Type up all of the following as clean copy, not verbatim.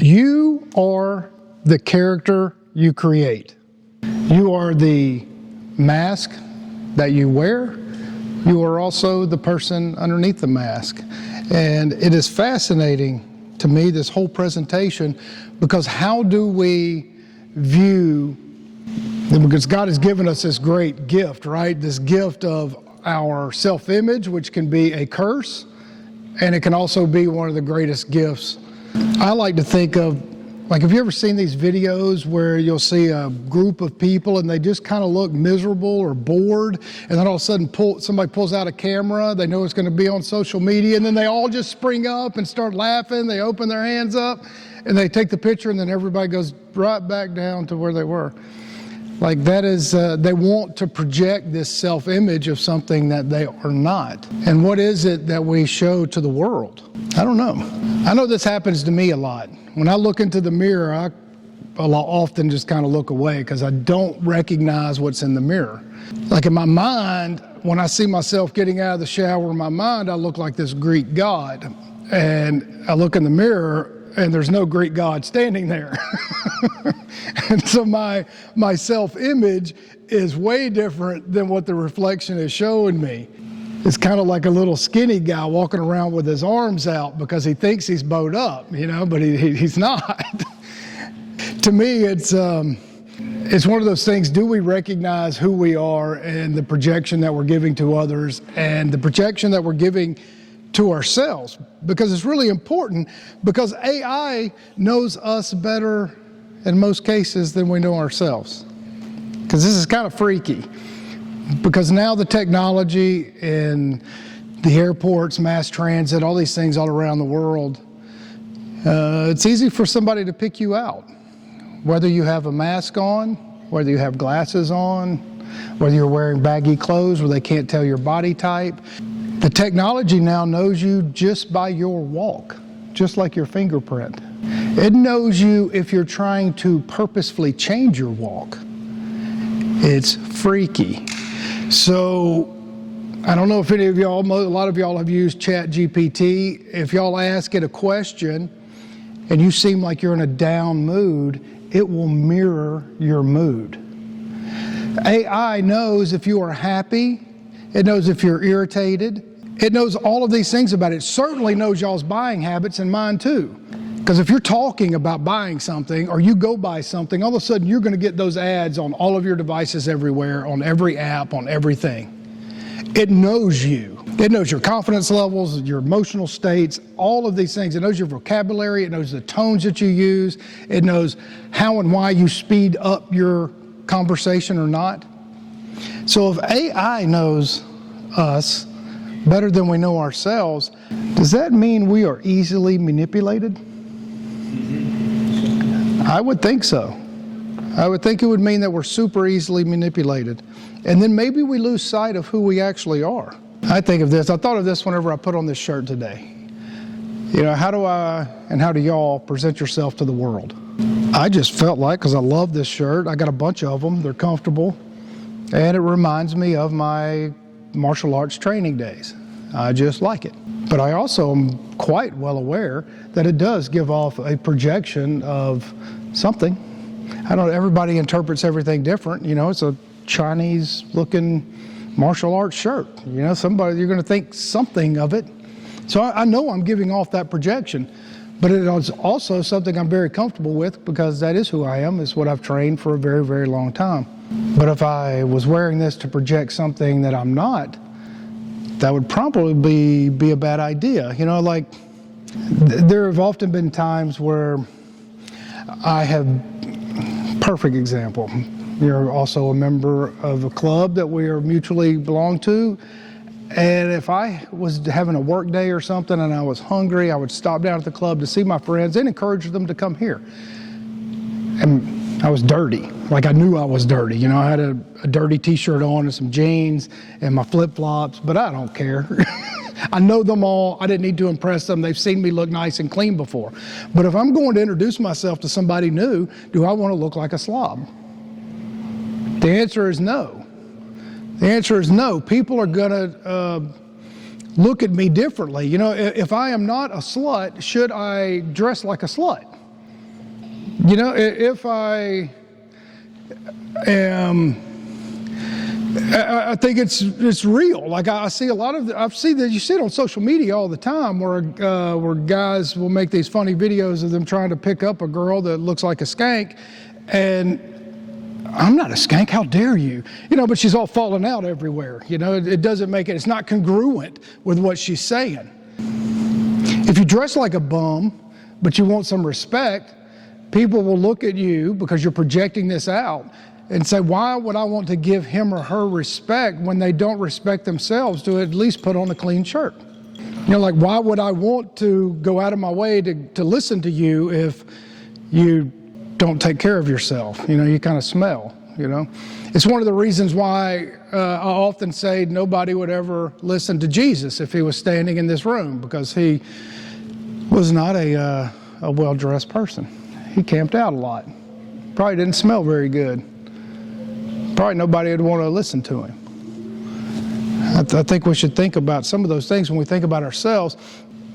You are the character you create. You are the mask that you wear. You are also the person underneath the mask. And it is fascinating to me, this whole presentation, because how do we view, because God has given us this great gift, right? This gift of our self-image, which can be a curse, and it can also be one of the greatest gifts. I like to think of, like, have you ever seen these videos where you'll see a group of people and they just kind of look miserable or bored, and then all of a sudden somebody pulls out a camera, they know it's going to be on social media, and then they all just spring up and start laughing, they open their hands up, and they take the picture, and then everybody goes right back down to where they were. Like, that is, they want to project this self-image of something that they are not. And what is it that we show to the world? I don't know. I know this happens to me a lot. When I look into the mirror, I often just kind of look away because I don't recognize what's in the mirror. Like, in my mind, when I see myself getting out of the shower in my mind, I look like this Greek god. And I look in the mirror and there's no Greek god standing there. And so my self-image is way different than what the reflection is showing me. It's kind of like a little skinny guy walking around with his arms out because he thinks he's bowed up, you know, but he's not. To me, it's one of those things, do we recognize who we are and the projection that we're giving to others and the projection that we're giving to ourselves? Because it's really important, because AI knows us better in most cases than we know ourselves. Because this is kind of freaky. Because now the technology in the airports, mass transit, all these things all around the world, it's easy for somebody to pick you out. Whether you have a mask on, whether you have glasses on, whether you're wearing baggy clothes where they can't tell your body type. The technology now knows you just by your walk, just like your fingerprint. It knows you if you're trying to purposefully change your walk. It's freaky. So, I don't know if any of y'all, a lot of y'all have used ChatGPT. If y'all ask it a question and you seem like you're in a down mood, it will mirror your mood. AI knows if you are happy, it knows if you're irritated, it knows all of these things about it. It certainly knows y'all's buying habits and mine too. Because if you're talking about buying something or you go buy something, all of a sudden you're going to get those ads on all of your devices everywhere, on every app, on everything. It knows you. It knows your confidence levels, your emotional states, all of these things. It knows your vocabulary. It knows the tones that you use. It knows how and why you speed up your conversation or not. So if AI knows us better than we know ourselves, does that mean we are easily manipulated? I would think so. I would think it would mean that we're super easily manipulated. And then maybe we lose sight of who we actually are. I think of this, I thought of this whenever I put on this shirt today. You know, how do I and how do y'all present yourself to the world? I just felt like, because I love this shirt, I got a bunch of them, they're comfortable, and it reminds me of my martial arts training days. I just like it. But I also am quite well aware that it does give off a projection of something. I don't know, everybody interprets everything different. You know, it's a Chinese looking martial arts shirt. You know, you're going to think something of it. So I know I'm giving off that projection, but it is also something I'm very comfortable with because that is who I am. It's what I've trained for a very, very long time. But if I was wearing this to project something that I'm not, that would probably be a bad idea. You know, like, there have often been times where I have, perfect example, you're also a member of a club that we are mutually belong to, and if I was having a work day or something and I was hungry, I would stop down at the club to see my friends and encourage them to come here. And I was dirty, like I knew I was dirty. You know, I had a dirty t-shirt on and some jeans and my flip-flops, but I don't care. I know them all. I didn't need to impress them. They've seen me look nice and clean before. But if I'm going to introduce myself to somebody new, do I want to look like a slob? The answer is no. The answer is no. People are going to look at me differently. You know, if I am not a slut, should I dress like a slut? You know, if I am, I think it's real. Like I see a lot of, I see that you see it on social media all the time, where guys will make these funny videos of them trying to pick up a girl that looks like a skank, and I'm not a skank, how dare you? You know, but she's all falling out everywhere. You know, it doesn't make it, it's not congruent with what she's saying. If you dress like a bum, but you want some respect, people will look at you because you're projecting this out and say, why would I want to give him or her respect when they don't respect themselves to at least put on a clean shirt? You know, like, why would I want to go out of my way to listen to you if you don't take care of yourself? You know, you kind of smell, you know. It's one of the reasons why I often say nobody would ever listen to Jesus if he was standing in this room, because he was not a well-dressed person. He camped out a lot. Probably didn't smell very good. Probably nobody would want to listen to him. I think we should think about some of those things when we think about ourselves.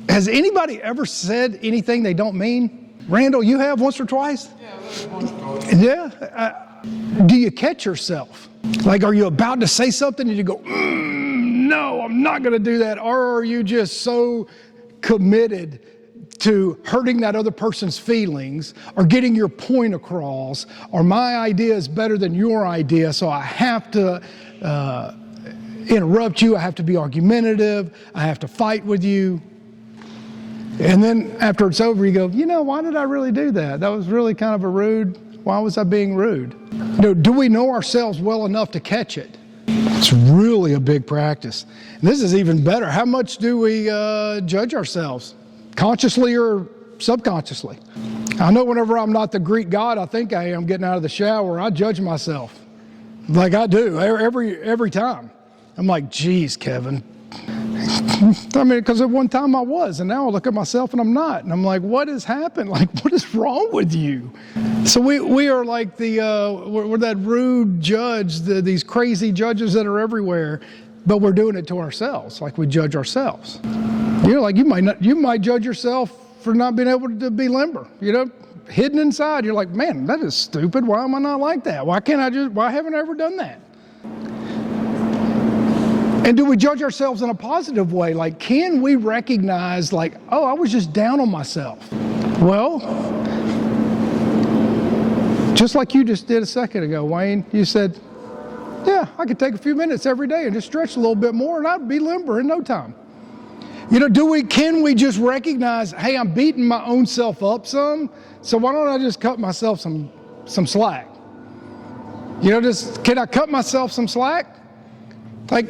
Has anybody ever said anything they don't mean? Randall, you have once or twice? Yeah, once or twice. Yeah? Do you catch yourself? Like, are you about to say something and you go, no, I'm not going to do that? Or are you just so committed to hurting that other person's feelings, or getting your point across, or my idea is better than your idea, so I have to interrupt you, I have to be argumentative, I have to fight with you? And then after it's over, you go, you know, why did I really do that? That was really kind of a rude, why was I being rude? You know, do we know ourselves well enough to catch it? It's really a big practice. And this is even better. How much do we judge ourselves? Consciously or subconsciously? I know whenever I'm not the Greek god I think I am getting out of the shower, I judge myself. Like I do, every time. I'm like, geez, Kevin. I mean, because at one time I was, and now I look at myself and I'm not. And I'm like, what has happened? Like, what is wrong with you? So we are like we're that rude judge, these crazy judges that are everywhere, but we're doing it to ourselves, like we judge ourselves. You know, like you might judge yourself for not being able to be limber. You know, hidden inside, you're like, man, that is stupid. Why am I not like that? Why haven't I ever done that? And do we judge ourselves in a positive way? Like, can we recognize, like, oh, I was just down on myself? Well, just like you just did a second ago, Wayne, you said, yeah, I could take a few minutes every day and just stretch a little bit more and I'd be limber in no time. You know, can we just recognize, hey, I'm beating my own self up some, so why don't I just cut myself some slack? You know, can I cut myself some slack? Like,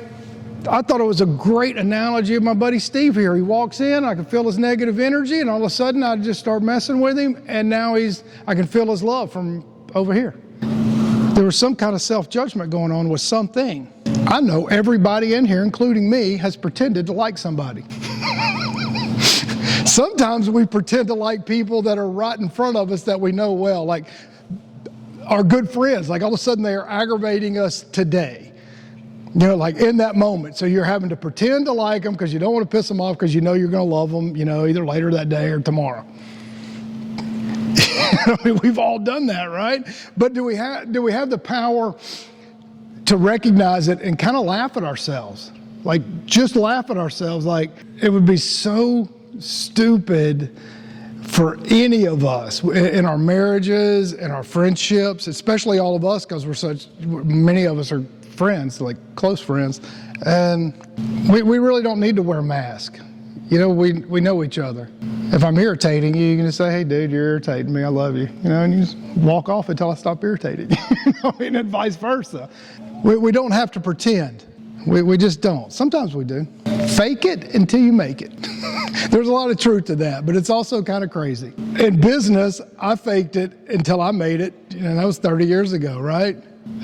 I thought it was a great analogy of my buddy Steve here. He walks in, I can feel his negative energy, and all of a sudden I just start messing with him, and now I can feel his love from over here. There was some kind of self-judgment going on with something. I know everybody in here, including me, has pretended to like somebody. Sometimes we pretend to like people that are right in front of us that we know well, like our good friends. Like all of a sudden they are aggravating us today. You know, like in that moment. So you're having to pretend to like them because you don't want to piss them off because you know you're going to love them, you know, either later that day or tomorrow. I mean, we've all done that, right? But do we have the power to recognize it and kind of laugh at ourselves? Like, just laugh at ourselves. Like, it would be so stupid for any of us in our marriages, in our friendships, especially all of us, because many of us are friends, like close friends, and we really don't need to wear a mask. You know, we know each other. If I'm irritating you, you can just say, hey dude, you're irritating me, I love you. You know, and you just walk off until I stop irritating you. You know, and vice versa. We don't have to pretend. We just don't. Sometimes we do. Fake it until you make it. There's a lot of truth to that, but it's also kind of crazy. In business, I faked it until I made it, and that was 30 years ago, right?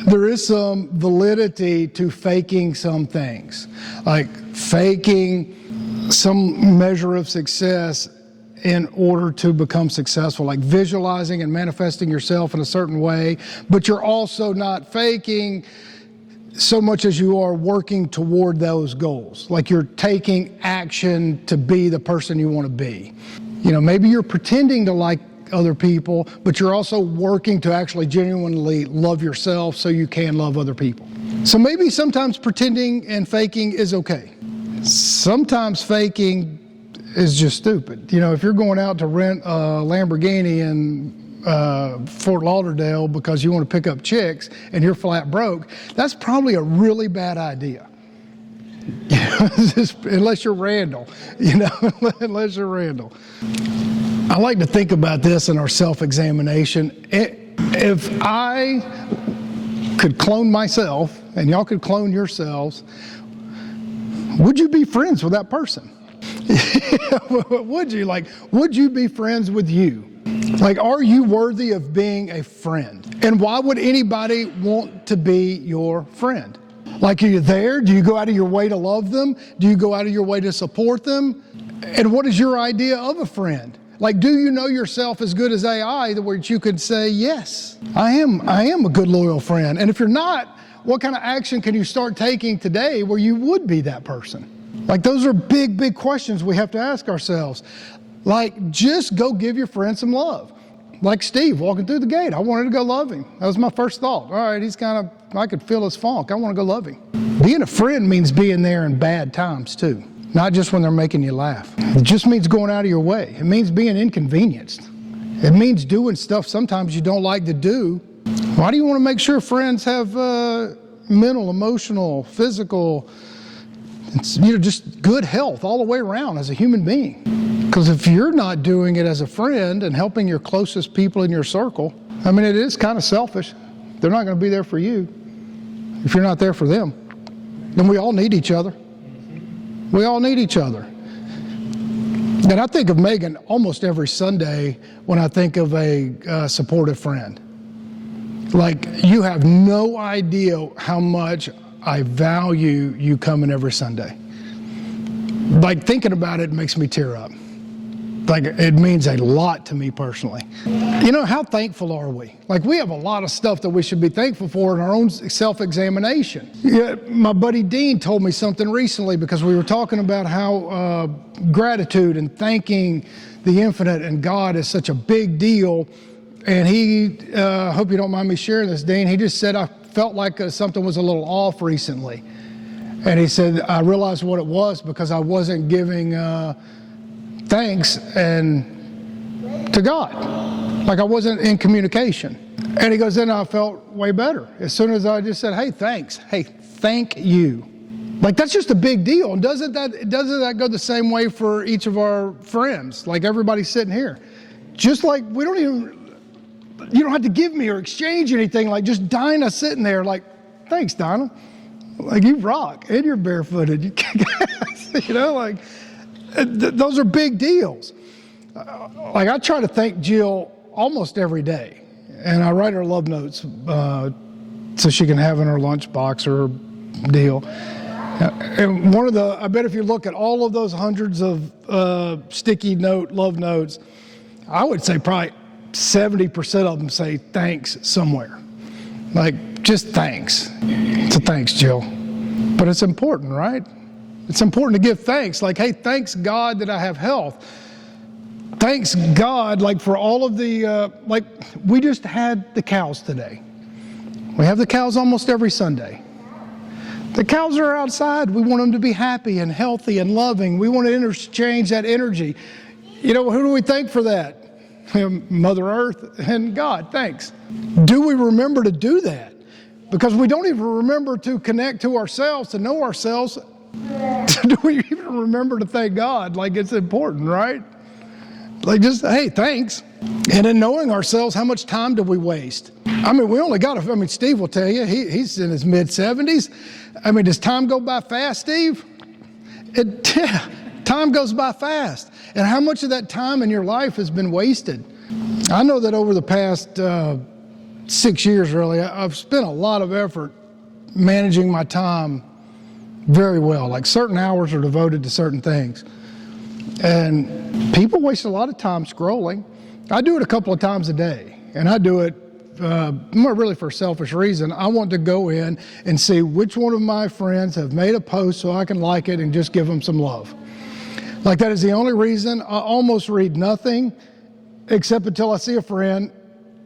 There is some validity to faking some things, like faking some measure of success in order to become successful, like visualizing and manifesting yourself in a certain way, but you're also not faking so much as you are working toward those goals. Like you're taking action to be the person you want to be. You know, maybe you're pretending to like other people, but you're also working to actually genuinely love yourself so you can love other people. So maybe sometimes pretending and faking is okay. Sometimes faking is just stupid. You know, if you're going out to rent a Lamborghini in Fort Lauderdale because you want to pick up chicks and you're flat broke, that's probably a really bad idea. You know, unless you're Randall, you know, unless you're Randall. I like to think about this in our self-examination. If I could clone myself and y'all could clone yourselves, would you be friends with that person? Would you? Like, would you be friends with you? Like, are you worthy of being a friend? And why would anybody want to be your friend? Like, are you there? Do you go out of your way to love them? Do you go out of your way to support them? And what is your idea of a friend? Like, do you know yourself as good as AI where you could say, yes, I am a good, loyal friend? And if you're not, what kind of action can you start taking today where you would be that person? Like, those are big, big questions we have to ask ourselves. Like, just go give your friend some love. Like Steve walking through the gate. I wanted to go love him. That was my first thought. All right, he's kind of, I could feel his funk. I want to go love him. Being a friend means being there in bad times too. Not just when they're making you laugh. It just means going out of your way. It means being inconvenienced. It means doing stuff sometimes you don't like to do. Why do you want to make sure friends have mental, emotional, physical, just good health all the way around as a human being? Because if you're not doing it as a friend and helping your closest people in your circle, I mean, it is kind of selfish. They're not going to be there for you if you're not there for them. Then we all need each other. We all need each other. And I think of Megan almost every Sunday when I think of a supportive friend. Like, you have no idea how much I value you coming every Sunday. Like, thinking about it makes me tear up. Like, it means a lot to me personally. You know, how thankful are we? Like, we have a lot of stuff that we should be thankful for in our own self-examination. Yeah, my buddy Dean told me something recently because we were talking about how gratitude and thanking the infinite and God is such a big deal. And he, hope you don't mind me sharing this, Dean, he just said, I felt like something was a little off recently. And he said, I realized what it was because I wasn't giving thanks and to God. Like, I wasn't in communication. And he goes, then I felt way better. As soon as I just said, hey, thanks. Hey, thank you. Like, that's just a big deal. And doesn't that go the same way for each of our friends? Like, everybody sitting here. Just like you don't have to give me or exchange anything. Like, just Dinah sitting there like, thanks, Dinah. Like, you rock and you're barefooted. You know, like, those are big deals. Like, I try to thank Jill almost every day, and I write her love notes so she can have in her lunchbox or deal. And I bet if you look at all of those hundreds of sticky note love notes, I would say probably 70% of them say thanks somewhere. Like, just thanks. So thanks, Jill. But it's important, right? It's important to give thanks. Like, hey, thanks God that I have health. Thanks God, like, for all of the, like, we just had the cows today. We have the cows almost every Sunday. The cows are outside. We want them to be happy and healthy and loving. We want to interchange that energy. You know, who do we thank for that? Mother Earth and God, thanks. Do we remember to do that? Because we don't even remember to connect to ourselves, to know ourselves. Do we even remember to thank God? Like, it's important, right? Like, just, hey, thanks. And in knowing ourselves, how much time do we waste? I mean, we only got Steve will tell you, he's in his mid-70s. I mean, does time go by fast, Steve? Time goes by fast. And how much of that time in your life has been wasted? I know that over the past 6 years, really, I've spent a lot of effort managing my time very well. Like, certain hours are devoted to certain things. And people waste a lot of time scrolling. I do it a couple of times a day. And I do it more really for a selfish reason. I want to go in and see which one of my friends have made a post so I can like it and just give them some love. Like, that is the only reason. I almost read nothing except until I see a friend.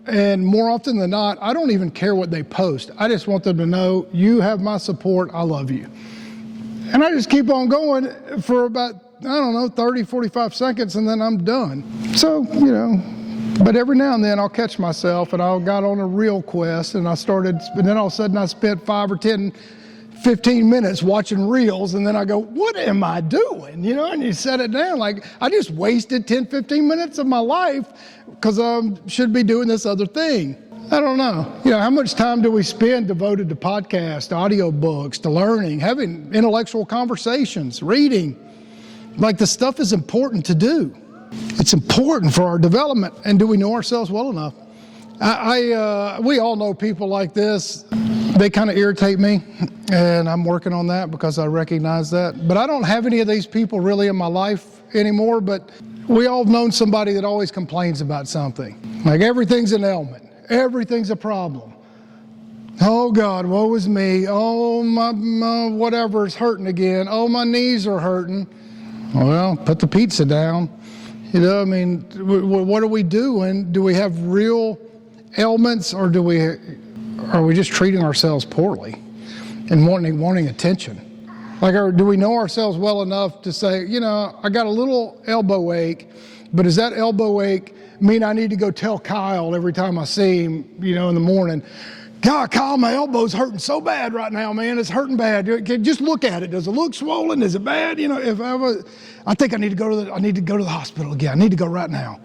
And more often than not, I don't even care what they post. I just want them to know, you have my support, I love you. And I just keep on going for about, 30, 45 seconds, and then I'm done. So, but every now and then I'll catch myself, and I got on a reel quest, and then all of a sudden I spent 5 or 10, 15 minutes watching reels, and then I go, what am I doing? And you set it down. Like, I just wasted 10, 15 minutes of my life because I should be doing this other thing. I don't know. How much time do we spend devoted to podcasts, audio books, to learning, having intellectual conversations, reading? Like, the stuff is important to do. It's important for our development. And do we know ourselves well enough? We all know people like this. They kind of irritate me, and I'm working on that because I recognize that. But I don't have any of these people really in my life anymore, but we all have known somebody that always complains about something. Like, everything's an ailment. Everything's a problem. Oh God, woe is me. Oh, my whatever is hurting again. Oh, my knees are hurting. Well, put the pizza down. What do we do? And do we have real ailments, or are we just treating ourselves poorly and wanting attention? Like, do we know ourselves well enough to say, I got a little elbow ache, but does that elbow ache mean I need to go tell Kyle every time I see him, in the morning, God, Kyle, my elbow's hurting so bad right now, man. It's hurting bad. Just look at it. Does it look swollen? Is it bad? I think I need to go to the hospital again. I need to go right now.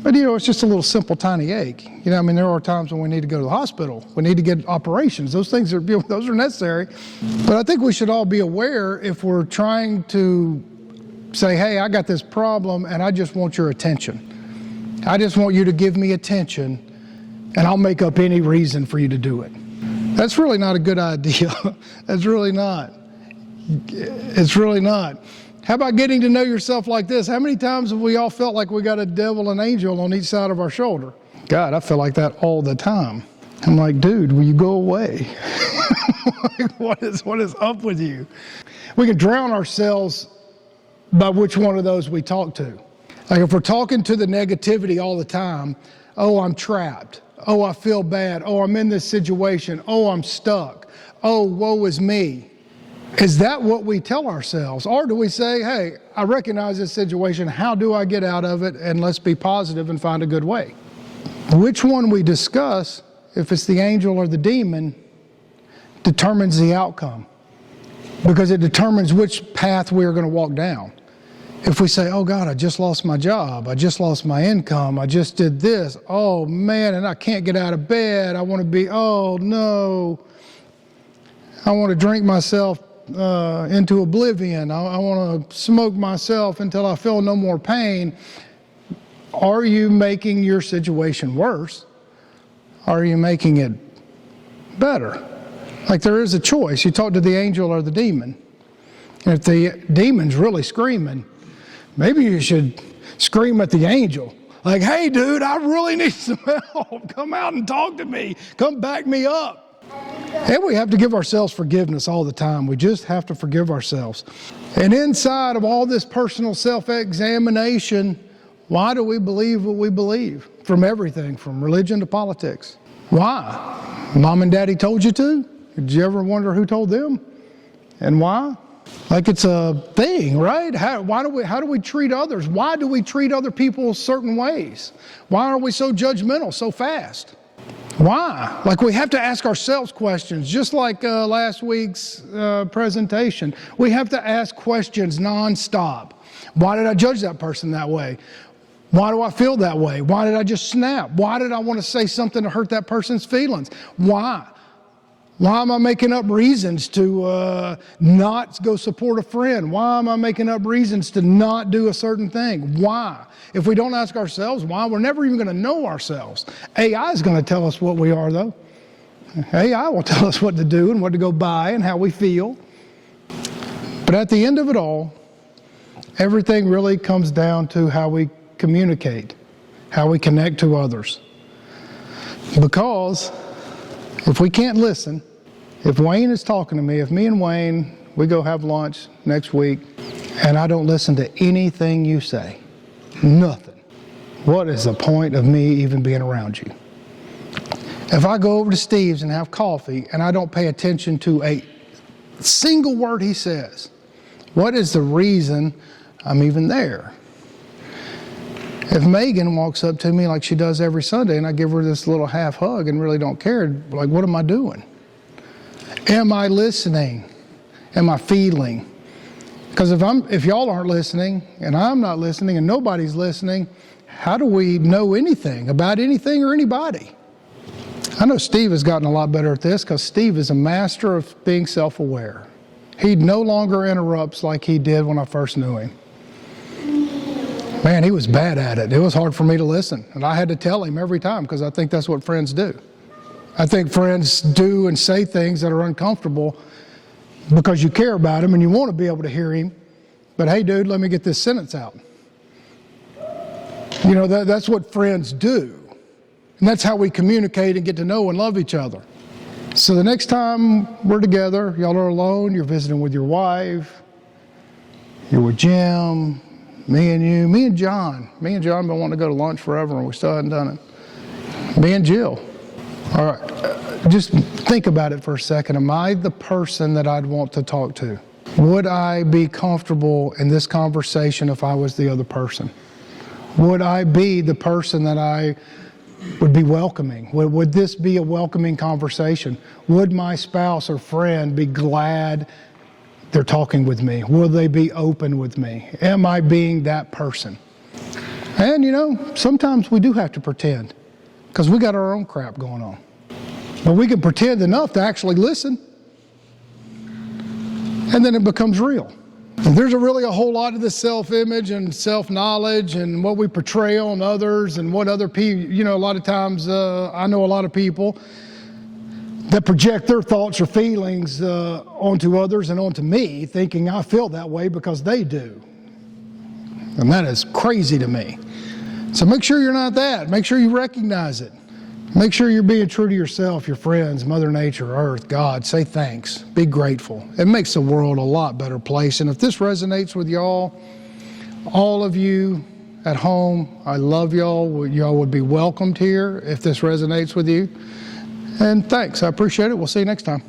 But, it's just a little simple, tiny ache. There are times when we need to go to the hospital. We need to get operations. Those things those are necessary. But I think we should all be aware, if we're trying to say, hey, I got this problem and I just want your attention. I just want you to give me attention, and I'll make up any reason for you to do it. That's really not a good idea. That's really not. It's really not. How about getting to know yourself like this? How many times have we all felt like we got a devil and angel on each side of our shoulder? God, I feel like that all the time. I'm like, dude, will you go away? What is up with you? We can drown ourselves by which one of those we talk to. Like, if we're talking to the negativity all the time, oh, I'm trapped. Oh, I feel bad. Oh, I'm in this situation. Oh, I'm stuck. Oh, woe is me. Is that what we tell ourselves? Or do we say, hey, I recognize this situation. How do I get out of it? And let's be positive and find a good way. Which one we discuss, if it's the angel or the demon, determines the outcome. Because it determines which path we're going to walk down. If we say, oh God, I just lost my job, I just lost my income, I just did this, oh man, and I can't get out of bed, I want to be, oh no, I want to drink myself into oblivion, I want to smoke myself until I feel no more pain. Are you making your situation worse? Are you making it better? Like, there is a choice. You talk to the angel or the demon. And if the demon's really screaming, maybe you should scream at the angel. Like, hey, dude, I really need some help. Come out and talk to me. Come back me up. And we have to give ourselves forgiveness all the time. We just have to forgive ourselves. And inside of all this personal self-examination, why do we believe what we believe? From everything, from religion to politics. Why? Mom and Daddy told you to? Did you ever wonder who told them? And why? Like, it's a thing, right? How do we treat others? Why do we treat other people certain ways? Why are we so judgmental so fast? Why? Like, we have to ask ourselves questions, just like last week's presentation. We have to ask questions nonstop. Why did I judge that person that way? Why do I feel that way? Why did I just snap? Why did I want to say something to hurt that person's feelings? Why? Why am I making up reasons to not go support a friend? Why am I making up reasons to not do a certain thing? Why? If we don't ask ourselves why, we're never even going to know ourselves. AI is going to tell us what we are, though. AI will tell us what to do and what to go buy and how we feel. But at the end of it all, everything really comes down to how we communicate, how we connect to others. Because if we can't listen, if Wayne is talking to me, if me and Wayne, we go have lunch next week, and I don't listen to anything you say, nothing, what is the point of me even being around you? If I go over to Steve's and have coffee and I don't pay attention to a single word he says, what is the reason I'm even there? If Megan walks up to me like she does every Sunday and I give her this little half hug and really don't care, like, what am I doing? Am I listening? Am I feeling? Because if y'all aren't listening and I'm not listening and nobody's listening, how do we know anything about anything or anybody? I know Steve has gotten a lot better at this because Steve is a master of being self-aware. He no longer interrupts like he did when I first knew him. Man, he was bad at it. It was hard for me to listen. And I had to tell him every time because I think that's what friends do. I think friends do and say things that are uncomfortable because you care about him and you want to be able to hear him. But hey, dude, let me get this sentence out. You know, that's what friends do. And that's how we communicate and get to know and love each other. So the next time we're together, y'all are alone, you're visiting with your wife, you're with Jim, me and you, me and John. Me and John been wanting to go to lunch forever and we still hadn't done it. Me and Jill. All right, just think about it for a second. Am I the person that I'd want to talk to? Would I be comfortable in this conversation if I was the other person? Would I be the person that I would be welcoming? Would this be a welcoming conversation? Would my spouse or friend be glad they're talking with me? Will they be open with me? Am I being that person? And you know, sometimes we do have to pretend because we got our own crap going on. But we can pretend enough to actually listen. And then it becomes real. And there's really a whole lot of this self-image and self-knowledge and what we portray on others and what other people, you know, a lot of times I know a lot of people that project their thoughts or feelings onto others and onto me, thinking I feel that way because they do. And that is crazy to me. So make sure you're not that. Make sure you recognize it. Make sure you're being true to yourself, your friends, Mother Nature, Earth, God. Say thanks. Be grateful. It makes the world a lot better place. And if this resonates with y'all, all of you at home, I love y'all. Y'all would be welcomed here if this resonates with you. And thanks. I appreciate it. We'll see you next time.